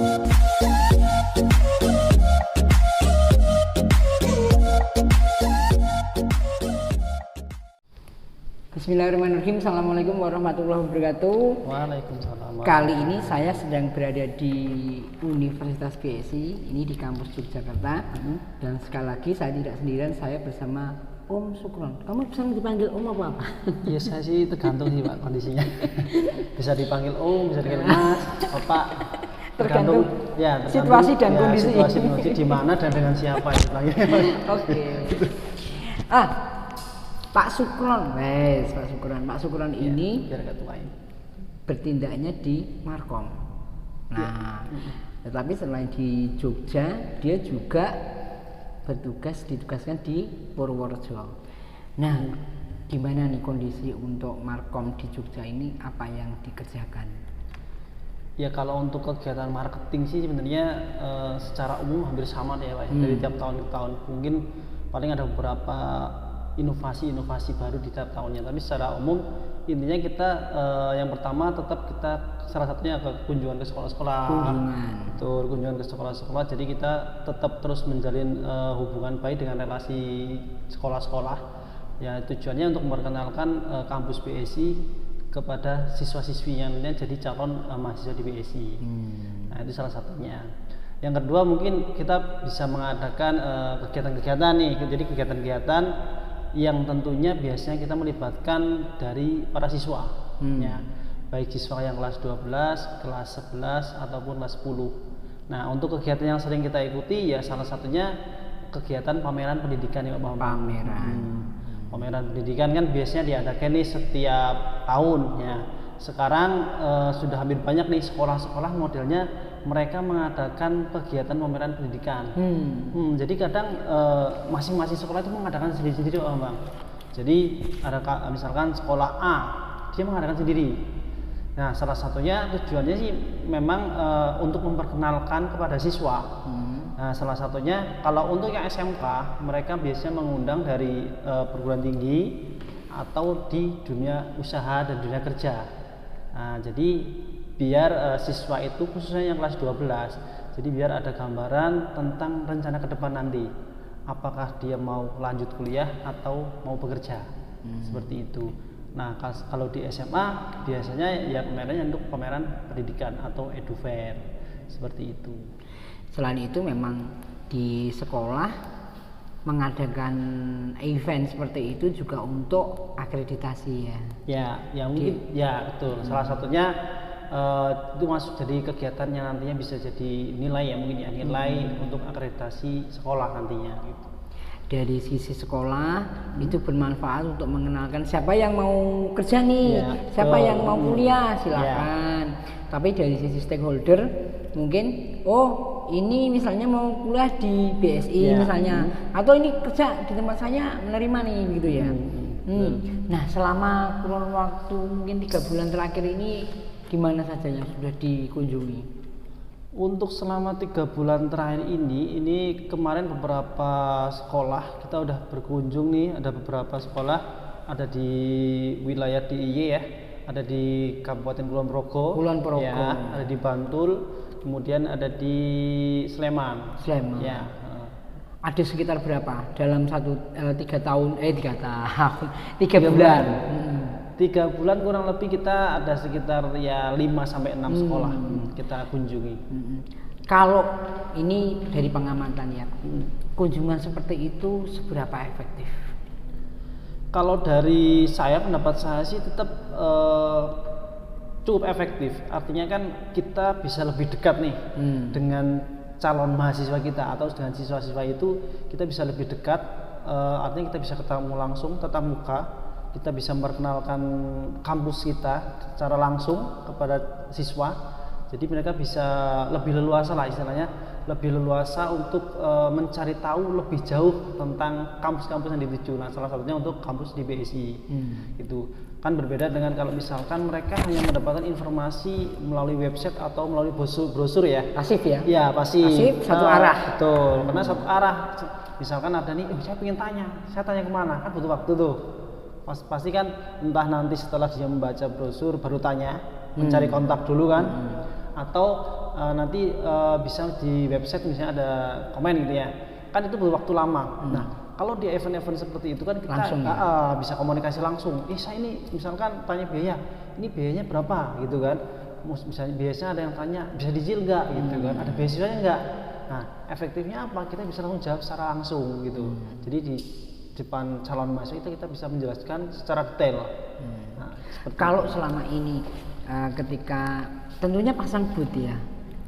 Bismillahirrahmanirrahim. Assalamualaikum warahmatullahi wabarakatuh. Waalaikumsalam. Kali ini saya sedang berada di Universitas BSI, ini di kampus Yogyakarta. Dan sekali lagi saya tidak sendirian, saya bersama Om Sukron. Kamu bisa dipanggil Om apa? Ya saya sih tergantung sih Pak kondisinya. Bisa dipanggil Om, bisa dipanggil Mas, Bapak. Tergantung situasi dan kondisi. Situasi di mana dan dengan siapa itu. Oke. Pak Sukron, Pak Sukron ini biar ketuain bertindaknya di Markom. Nah, tetapi selain di Jogja, dia juga ditugaskan di Purworejo. Nah, gimana nih kondisi untuk Markom di Jogja ini? Apa yang dikerjakan? Ya kalau untuk kegiatan marketing sih sebenarnya secara umum hampir sama deh Pak. Dari tiap tahun ke tahun mungkin paling ada beberapa inovasi baru di tiap tahunnya, tapi secara umum intinya kita yang pertama tetap kita salah satunya kunjungan ke sekolah-sekolah, kunjungan ke sekolah-sekolah. Jadi kita tetap terus menjalin hubungan baik dengan relasi sekolah-sekolah. Ya tujuannya untuk memperkenalkan kampus BSI kepada siswa-siswi yang lainnya jadi calon mahasiswa di BSI. Nah itu salah satunya. Yang kedua mungkin kita bisa mengadakan kegiatan-kegiatan nih, jadi kegiatan-kegiatan yang tentunya biasanya kita melibatkan dari para siswa, ya, baik siswa yang kelas 12, kelas 11 ataupun kelas 10. Nah untuk kegiatan yang sering kita ikuti ya salah satunya kegiatan pameran pendidikan ya Pak. Pameran pendidikan kan biasanya diadakan nih setiap tahun ya. Sekarang sudah hampir banyak nih sekolah-sekolah modelnya mereka mengadakan kegiatan pameran pendidikan. Jadi kadang masing-masing sekolah itu mengadakan sendiri-sendiri Bang. Jadi ada misalkan sekolah A dia mengadakan sendiri. Nah salah satunya tujuannya sih memang untuk memperkenalkan kepada siswa. Nah salah satunya kalau untuk yang SMK mereka biasanya mengundang dari perguruan tinggi atau di dunia usaha dan dunia kerja. Nah, jadi biar siswa itu khususnya yang kelas 12 jadi biar ada gambaran tentang rencana ke depan nanti apakah dia mau lanjut kuliah atau mau bekerja seperti itu. Nah kalau di SMA biasanya ya pamerannya untuk pameran pendidikan atau edufair seperti itu. Selain itu memang di sekolah mengadakan event seperti itu juga untuk akreditasi ya mungkin ya betul. Salah satunya itu masuk jadi kegiatan yang nantinya bisa jadi nilai ya mungkin ya nilai untuk akreditasi sekolah nantinya gitu. Dari sisi sekolah itu bermanfaat untuk mengenalkan siapa yang mau kerja nih, siapa yang mau kuliah silakan. Tapi dari sisi stakeholder mungkin ini misalnya mau kuliah di BSI misalnya atau ini kerja di tempat saya menerima nih gitu ya. Nah selama kurun waktu mungkin 3 bulan terakhir ini gimana saja yang sudah dikunjungi? Untuk selama 3 bulan terakhir ini kemarin beberapa sekolah kita udah berkunjung nih. Ada beberapa sekolah ada di wilayah DIY ya, ada di Kabupaten Kulon Progo ya, ada di Bantul, kemudian ada di Sleman. Ya. Ada sekitar berapa dalam 3 bulan? 3 bulan kurang lebih kita ada sekitar ya 5 sampai 6 sekolah kita kunjungi. Kalau ini dari pengamatan ya, kunjungan seperti itu seberapa efektif? Kalau dari pendapat saya sih tetap cukup efektif. Artinya kan kita bisa lebih dekat nih dengan calon mahasiswa kita atau dengan siswa-siswa itu kita bisa lebih dekat. Artinya kita bisa ketemu langsung tatap muka. Kita bisa memperkenalkan kampus kita secara langsung kepada siswa. Jadi mereka bisa lebih leluasa lah istilahnya, lebih leluasa untuk mencari tahu lebih jauh tentang kampus-kampus yang dituju. Nah, salah satunya untuk kampus di BSI. Itu kan berbeda dengan kalau misalkan mereka hanya mendapatkan informasi melalui website atau melalui brosur ya. Pasif ya? Iya, pasif satu arah. Betul, karena satu arah. Misalkan ada nih, saya ingin tanya, saya tanya kemana? Kan butuh waktu tuh. Pasti kan entah nanti setelah dia membaca brosur baru tanya, mencari kontak dulu kan, atau nanti bisa di website misalnya ada komen gitu ya, kan itu butuh waktu lama. Nah kalau di event-event seperti itu kan kita Langsung, bisa komunikasi langsung. Saya ini misalkan tanya biaya, ini biayanya berapa gitu kan. Misalnya biasanya ada yang tanya bisa dicicil nggak gitu kan, ada beasiswanya nggak. Nah efektifnya apa, kita bisa langsung jawab secara langsung gitu. Jadi di depan calon mahasiswa kita bisa menjelaskan secara detail. Nah, kalau selama ini ketika tentunya pasang booth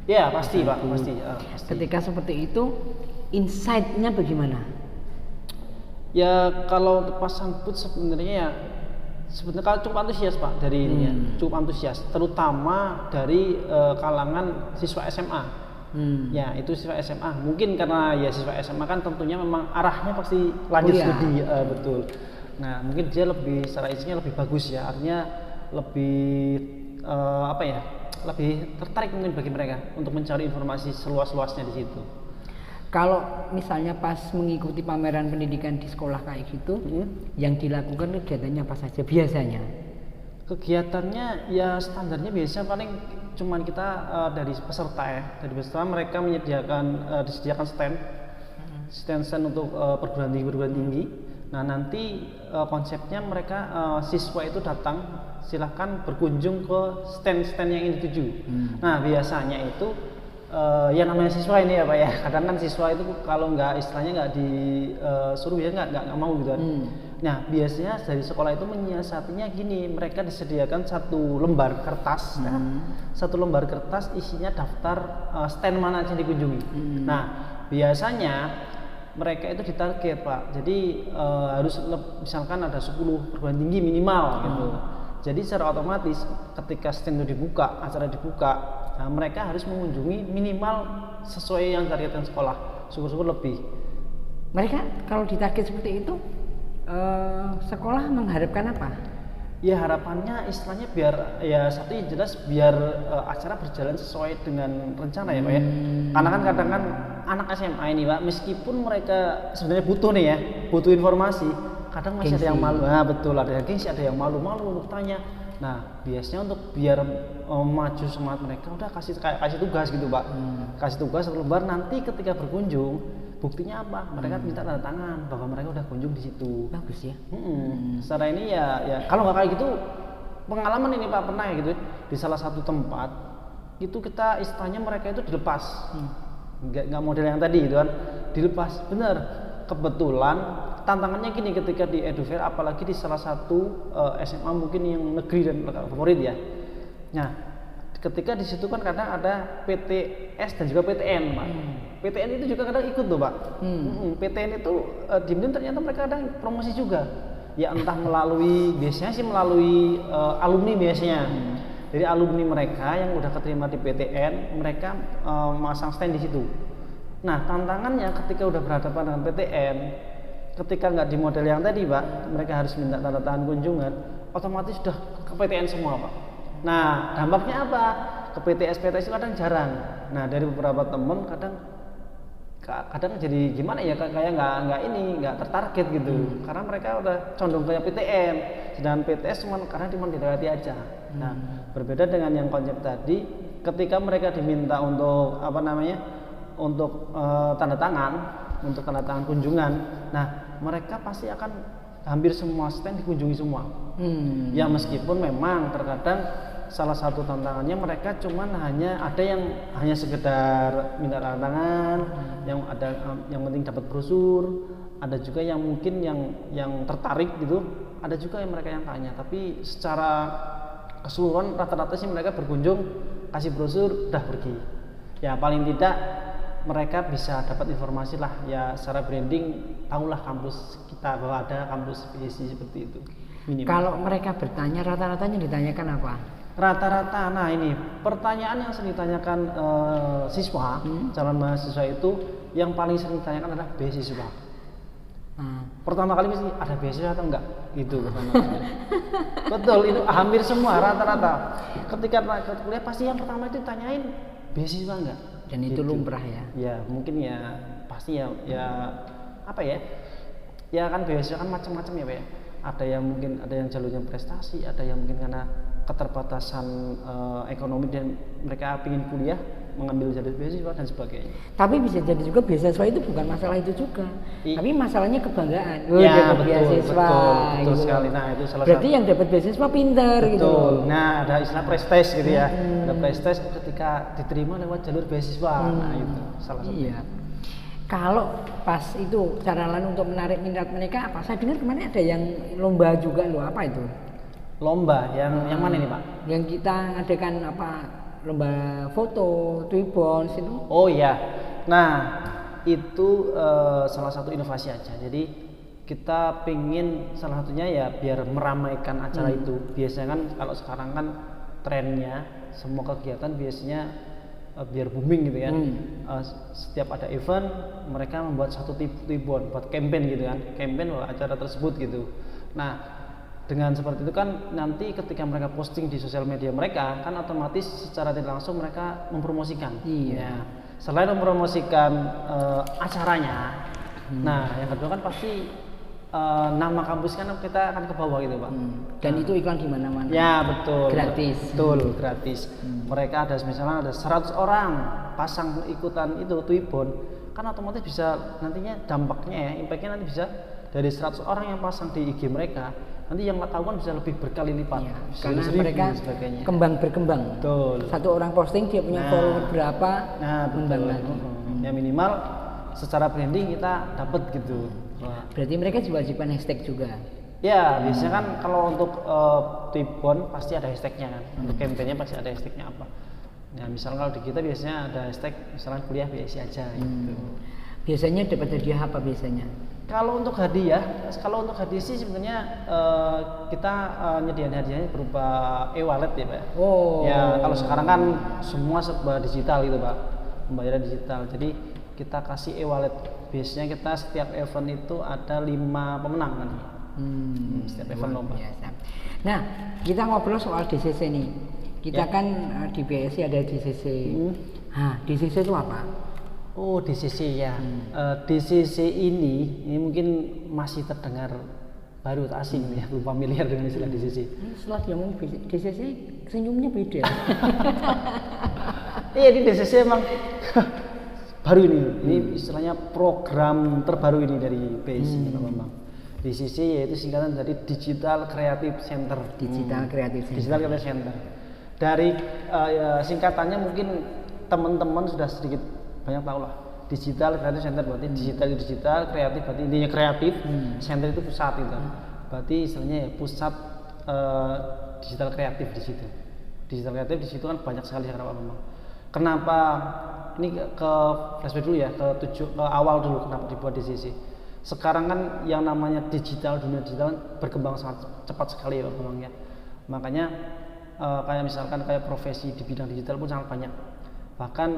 ya pasti Pak, pasti. Ketika seperti itu insight-nya bagaimana? Ya kalau untuk pasang booth sebenarnya kalau cukup antusias Pak dari ini ya, cukup antusias, terutama dari kalangan siswa SMA. Ya itu siswa SMA, mungkin karena ya siswa SMA kan tentunya memang arahnya pasti lanjut studi, betul. Nah mungkin dia lebih secara isinya lebih bagus ya, artinya lebih lebih tertarik mungkin bagi mereka untuk mencari informasi seluas-luasnya di situ. Kalau misalnya pas mengikuti pameran pendidikan di sekolah kayak gitu, yang dilakukan kegiatannya apa saja biasanya? Kegiatannya ya standarnya biasa paling cuman kita dari peserta ya, dari peserta mereka disediakan stand untuk perguruan tinggi. Nah nanti konsepnya mereka siswa itu datang, silahkan berkunjung ke stand yang ini dituju. Nah biasanya itu ya namanya siswa ini ya Pak ya, kadang kan siswa itu kalau nggak istilahnya nggak disuruh ya nggak mau gitu kan. Nah biasanya dari sekolah itu menyiasatinya gini, mereka disediakan satu lembar kertas, satu lembar kertas isinya daftar stand mana aja dikunjungi. Nah biasanya mereka itu ditarget Pak, jadi harus misalkan ada 10 perguruan tinggi minimal gitu. Jadi secara otomatis ketika stand itu dibuka, acara dibuka, nah, mereka harus mengunjungi minimal sesuai yang targetan sekolah, syukur-syukur lebih. Mereka kalau ditarget seperti itu, sekolah mengharapkan apa? Ya harapannya istilahnya biar ya satu yang jelas biar acara berjalan sesuai dengan rencana ya Pak ya. Karena kan kadang kan anak SMA ini Pak, meskipun mereka sebenarnya butuh nih ya, butuh informasi, kadang masih ada yang malu. Nah betul, ada yang gengsi, ada yang malu-malu untuk tanya. Nah biasanya untuk biar maju semangat mereka udah kasih tugas gitu Pak, kasih tugas satu lembar, nanti ketika berkunjung buktinya apa, mereka minta tanda tangan bahwa mereka udah kunjung di situ. Bagus ya. Secara ini ya kalau nggak kayak gitu, pengalaman ini Pak pernah ya gitu di salah satu tempat itu kita istilahnya mereka itu dilepas, nggak model yang tadi gitu kan, dilepas bener. Kebetulan tantangannya gini ketika di Edufair, apalagi di salah satu SMA mungkin yang negeri dan favorit ya. Nah, ketika di situ kan kadang ada PTS dan juga PTN, Pak. PTN itu juga kadang ikut tuh, Pak. PTN itu diem-diem ternyata mereka kadang promosi juga. Ya entah biasanya sih melalui alumni biasanya. Jadi alumni mereka yang udah keterima di PTN, mereka masang stand di situ. Nah, tantangannya ketika udah berhadapan dengan PTN, ketika nggak di model yang tadi Pak, mereka harus minta tanda tangan kunjungan, otomatis sudah ke PTN semua Pak. Nah dampaknya apa? Ke PTS itu kadang jarang. Nah dari beberapa temen kadang jadi gimana ya, kayak nggak tertarget gitu, karena mereka udah condong kayak PTN, sedangkan PTS karena cuma didekati aja. Nah berbeda dengan yang konsep tadi, ketika mereka diminta untuk untuk tanda tangan kunjungan, nah mereka pasti akan hampir semua stand dikunjungi semua. Ya meskipun memang terkadang salah satu tantangannya mereka cuman ada yang hanya sekedar minta tanda tangan, yang penting dapat brosur, ada juga yang mungkin yang tertarik gitu, ada juga yang mereka yang tanya, tapi secara keseluruhan rata-rata sih mereka berkunjung, kasih brosur, udah pergi. Ya paling tidak mereka bisa dapat informasi lah ya, secara branding tahulah kampus kita bahwa ada kampus PSI seperti itu. Minimal. Kalau mereka bertanya, rata-ratanya ditanyakan apa? Rata-rata, nah ini pertanyaan yang sering ditanyakan calon mahasiswa itu, yang paling sering ditanyakan adalah beasiswa. Pertama kali mesti ada beasiswa atau enggak? Itu pertama kali. Betul, itu hampir semua rata-rata. Ketika kuliah pasti yang pertama itu ditanyain beasiswa enggak? Dan itu lumrah ya? Ya mungkin ya pasti ya apa ya? Ya kan beasiswa kan macam-macam ya Pak ya. Ada yang jalurnya prestasi, ada yang mungkin karena keterbatasan ekonomi dan mereka ingin kuliah, mengambil jalur beasiswa dan sebagainya. Tapi bisa jadi juga beasiswa itu bukan masalah itu juga, tapi masalahnya kebanggaan. Ya, dapat betul, beasiswa. Betul sekali. Nah, itu salah berarti satu. yang dapat beasiswa pinter gitu. Nah, ada istilah prestis gitu ya. Ada prestis ketika diterima lewat jalur beasiswa. Nah, itu salah satu. Iya. Kalau pas itu cara lain untuk menarik minat mereka apa? Saya dengar kemarin ada yang lomba juga loh, apa itu? Lomba yang mana nih, Pak? Yang kita ngadakan apa? Lomba foto, Twibbons itu. Oh iya. Nah, itu salah satu inovasi aja. Jadi kita pingin salah satunya ya biar meramaikan acara itu. Biasanya kan kalau sekarang kan trennya semua kegiatan biasanya biar booming gitu kan. Setiap ada event mereka membuat satu Twibbon buat campaign gitu kan. Campaign acara tersebut gitu. Nah, dengan seperti itu kan nanti ketika mereka posting di sosial media mereka kan otomatis secara tidak langsung mereka mempromosikan. Iya. Ya. Selain mempromosikan acaranya, nah yang kedua kan pasti nama kampus kan kita akan ke bawah gitu, Pak. Dan itu iklan di mana-mana. Ya, betul. Gratis. Betul, gratis. Mereka ada misalnya ada 100 orang pasang ikutan itu Twibbon, kan otomatis bisa nantinya dampaknya ya, impactnya nanti bisa dari 100 orang yang pasang di IG mereka, nanti yang tahu kan bisa lebih berkali lipat. Iya, karena mereka kembang berkembang. Betul. Satu orang posting dia punya follower berapa, kembang lagi. Ya minimal secara branding kita dapat gitu. Berarti mereka diwajibkan hashtag juga. Ya, biasanya kan kalau untuk Twibbon pasti ada hashtagnya kan. Untuk campaignnya pasti ada hashtagnya apa. Ya, misalnya kalau di kita biasanya ada hashtag misalnya kuliah BSI aja gitu. Biasanya dapat hadiah apa biasanya? Kalau untuk hadiah sih sebenarnya kita nyediain hadiahnya berupa e-wallet ya, Pak. Oh. Ya, kalau sekarang kan semua serba digital gitu, Pak. Pembayaran digital. Jadi kita kasih e-wallet. Biasanya kita setiap event itu ada 5 pemenang kan. Setiap event lomba. Nah, kita ngobrol soal DCC nih. Kita kan di BSI ada DCC. Nah, DCC itu apa? Oh, DCC ya. DCC ini mungkin masih terdengar baru asing ya, belum familiar dengan istilah DCC. Setelah dia ngomong DCC, senyumnya beda. Iya, di DCC emang baru ini istilahnya program terbaru ini dari BSI, Pak Bambang. DCC yaitu singkatan dari Digital Creative Center. Digital Creative Center. Dari singkatannya mungkin teman-teman sudah sedikit banyak tahu lah. Digital Creative Center berarti digital, kreatif berarti intinya kreatif, center itu pusat itu. Berarti istilahnya ya pusat digital kreatif di situ. Digital kreatif di situ kan banyak sekali ya Pak Bambang. Kenapa ini ke flashback dulu ya ke awal dulu kenapa dibuat DCC. Sekarang kan yang namanya dunia digital berkembang sangat cepat sekali ya Pak Bambang ya. Makanya kayak misalkan kayak profesi di bidang digital pun sangat banyak. Bahkan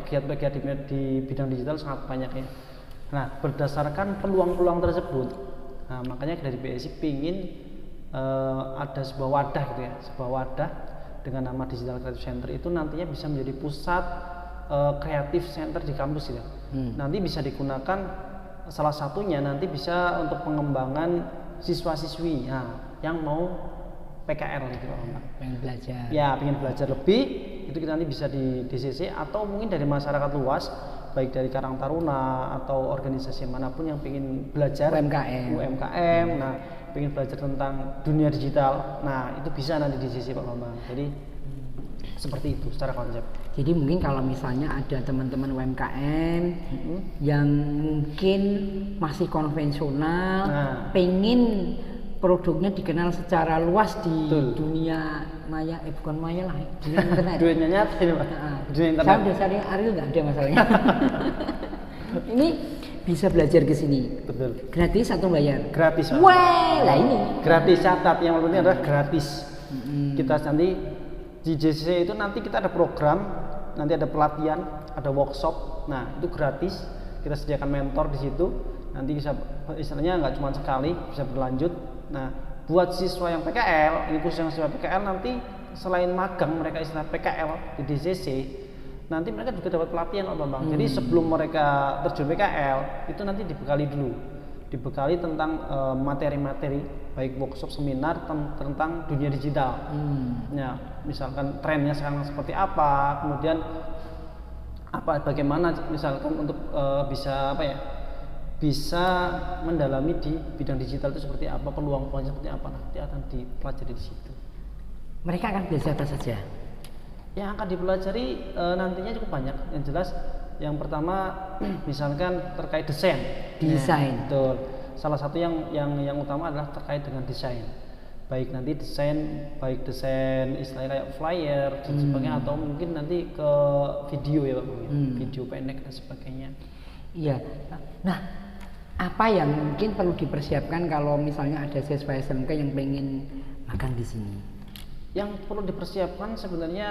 pegiat-pegiat di bidang digital sangat banyak ya. Nah, berdasarkan peluang-peluang tersebut, nah, makanya dari BSI pingin ada sebuah wadah gitu ya, sebuah wadah dengan nama Digital Creative Center itu nantinya bisa menjadi pusat kreatif center di kampus gitu. Nanti bisa digunakan salah satunya nanti bisa untuk pengembangan siswa-siswi yang mau PKL gitu Pak. Pengen belajar. Ya, pengen belajar lebih itu kita nanti bisa di DCC atau mungkin dari masyarakat luas baik dari Karang Taruna atau organisasi manapun yang pengen belajar UMKM, nah pengen belajar tentang dunia digital, nah itu bisa nanti di DCC Pak Bambang. Jadi seperti itu secara konsep. Jadi mungkin kalau misalnya ada teman-teman UMKM yang mungkin masih konvensional, pengen produknya dikenal secara luas di dunia maya, bukan maya lah, dunia internet. Dunia nyata ini Pak. Dunia internet. Saya udah cari Ariel nggak ada masalahnya. Ini bisa belajar ke sini. Betul. Gratis atau bayar? Gratis. Wah, lah ini. Gratis, catat yang penting adalah gratis. Kita nanti di JCC itu nanti kita ada program, nanti ada pelatihan, ada workshop. Nah, itu gratis. Kita sediakan mentor di situ. Nanti bisa istilahnya nggak cuma sekali, bisa berlanjut. Nah, buat siswa yang PKL, ini khusus yang siswa PKL nanti selain magang mereka istilah PKL di DCC, nanti mereka juga dapat pelatihan Pak Bambang. Jadi sebelum mereka terjun PKL, itu nanti dibekali dulu. Dibekali tentang materi-materi baik workshop seminar tentang dunia digital. Nah, misalkan trennya sekarang seperti apa, kemudian bagaimana misalkan untuk bisa bisa mendalami di bidang digital itu seperti apa, peluang-peluangnya seperti apa, nanti akan dipelajari di situ. Mereka akan belajar apa saja? Yang akan dipelajari nantinya cukup banyak. Yang jelas yang pertama misalkan terkait desain. Desain. Betul. Salah satu yang utama adalah terkait dengan desain. Baik nanti desain istilahnya kayak flyer dan sebagainya, atau mungkin nanti ke video ya Pak, video pendek dan sebagainya. Iya. Nah, apa yang mungkin perlu dipersiapkan kalau misalnya ada siswa SMK yang pengen magang di sini? Yang perlu dipersiapkan sebenarnya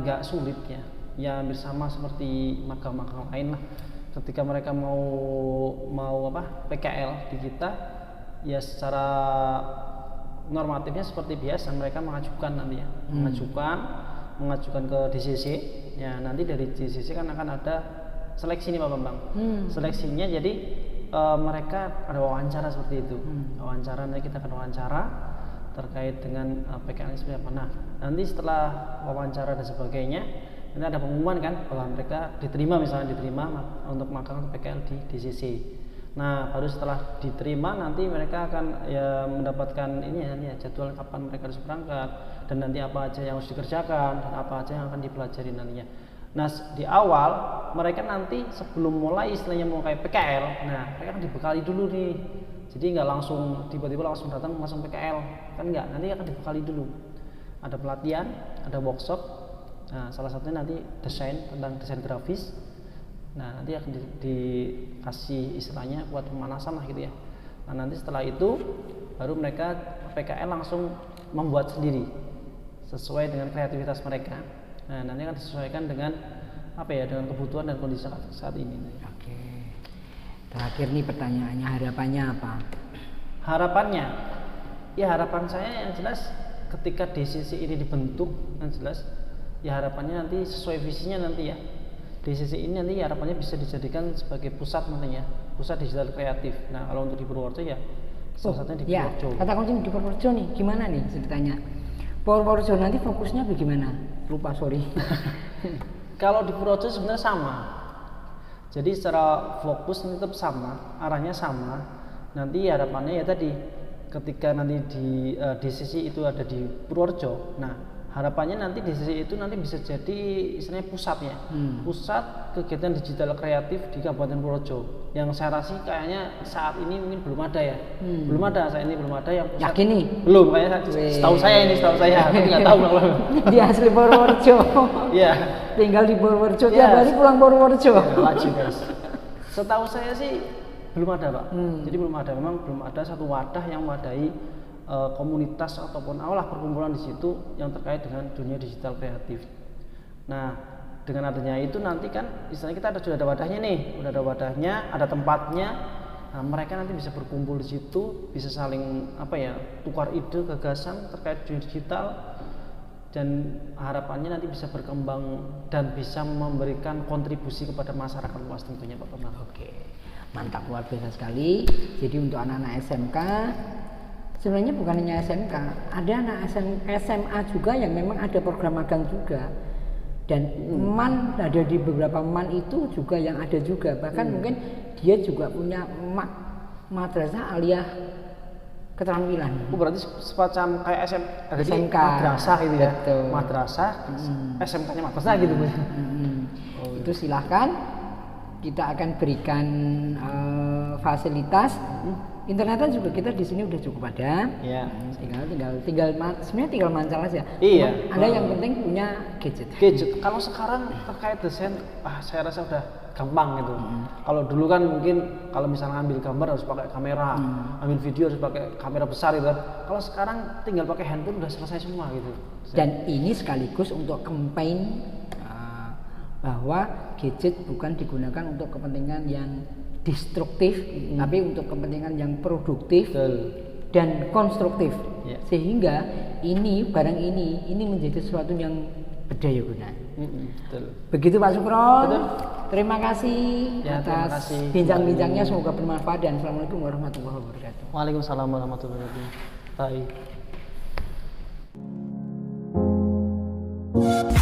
nggak sulit ya. Ya hampir sama seperti magang-magang lain lah. Ketika mereka mau PKL di kita, ya secara normatifnya seperti biasa mereka mengajukan nanti ya, mengajukan ke DCC. Ya nanti dari DCC kan akan ada seleksi nih Pak Bambang. Seleksinya jadi mereka ada wawancara seperti itu. Wawancara, nanti kita akan wawancara terkait dengan PKL seperti apa. Nah nanti setelah wawancara dan sebagainya, nanti ada pengumuman kan bahwa mereka diterima untuk magang PKL di DCC. Nah baru setelah diterima nanti mereka akan ya mendapatkan jadwal kapan mereka harus berangkat, dan nanti apa aja yang harus dikerjakan dan apa aja yang akan dipelajari nantinya. Nah di awal mereka nanti sebelum mulai istilahnya mau kayak PKL, nah mereka akan dibekali dulu nih. Jadi nggak langsung tiba-tiba langsung datang langsung PKL, kan nggak, nanti akan dibekali dulu. Ada pelatihan, ada workshop. Nah salah satunya nanti tentang desain grafis. Nah nanti akan dikasih istilahnya buat pemanasan lah gitu ya. Nah nanti setelah itu baru mereka PKL langsung membuat sendiri sesuai dengan kreativitas mereka. Nah nanti akan disesuaikan dengan dengan kebutuhan dan kondisi saat ini. Oke. Terakhir nih pertanyaannya, harapannya apa? Harapannya, ya harapan saya yang jelas ketika DCC ini dibentuk, yang jelas ya harapannya nanti sesuai visinya nanti ya. DCC ini nanti harapannya bisa dijadikan sebagai pusat nantinya, pusat digital kreatif. Nah kalau untuk di Purworejo ya salah satunya di Purworejo. Kata kunci di Purworejo nih, gimana nih ceritanya? Purworejo nanti fokusnya bagaimana? Lupa, sorry. Kalau di Purworejo sebenarnya sama. Jadi secara fokus tetap sama, arahnya sama. Nanti harapannya ya tadi ketika nanti di DCC itu ada di Purworejo. Nah, harapannya nanti DCC itu nanti bisa jadi istilahnya pusatnya. Pusat kegiatan digital kreatif di Kabupaten Purworejo. Yang saya rasa kayaknya saat ini mungkin belum ada ya. Belum ada, saat ini belum ada yang pusat. Yakin nih? Belum, kayaknya setahu saya, tapi nggak tahu kalau dia asli Purworejo. Iya. Tinggal di Purworejo, tiap hari pulang Purworejo. Laju guys. Setahu saya sih belum ada Pak. Jadi memang belum ada satu wadah yang memadai komunitas ataupun perkumpulan di situ yang terkait dengan dunia digital kreatif. Nah, dengan adanya itu nanti kan istilahnya kita sudah ada wadahnya nih, ada tempatnya. Nah, mereka nanti bisa berkumpul di situ, bisa saling tukar ide, gagasan terkait dunia digital, dan harapannya nanti bisa berkembang dan bisa memberikan kontribusi kepada masyarakat luas tentunya Pak Bambang. Oke, mantap, luar biasa sekali. Jadi untuk anak-anak SMK, sebenarnya bukan hanya SMK, ada anak SMA juga yang memang ada program magang juga, dan MAN ada di beberapa MAN itu juga yang ada juga, bahkan mungkin dia juga punya madrasah aliyah keterampilan. Berarti semacam kayak SMK madrasah gitu ya. Betul. Madrasah, SMK-nya madrasah gitu. Itu silahkan, kita akan berikan fasilitas. Internetnya juga kita di sini udah cukup ada. Iya. Sebenarnya tinggal mancal aja. Iya. Ada yang penting punya gadget. Kalau sekarang terkait desain, saya rasa udah gampang gitu. Kalau dulu kan mungkin kalau misalnya ambil gambar harus pakai kamera, ambil video harus pakai kamera besar gitu kan. Kalau sekarang tinggal pakai handphone udah selesai semua gitu. Dan ini sekaligus untuk campaign bahwa gadget bukan digunakan untuk kepentingan yang destruktif, tapi untuk kepentingan yang produktif. Betul. Dan konstruktif. Sehingga barang ini menjadi sesuatu yang berdaya guna. Betul. Begitu Pak Sukron. Betul. Terima kasih atas bincang-bincangnya, semoga bermanfaat, dan Assalamualaikum warahmatullahi wabarakatuh. Waalaikumsalam warahmatullahi wabarakatuh. Baik. Pak.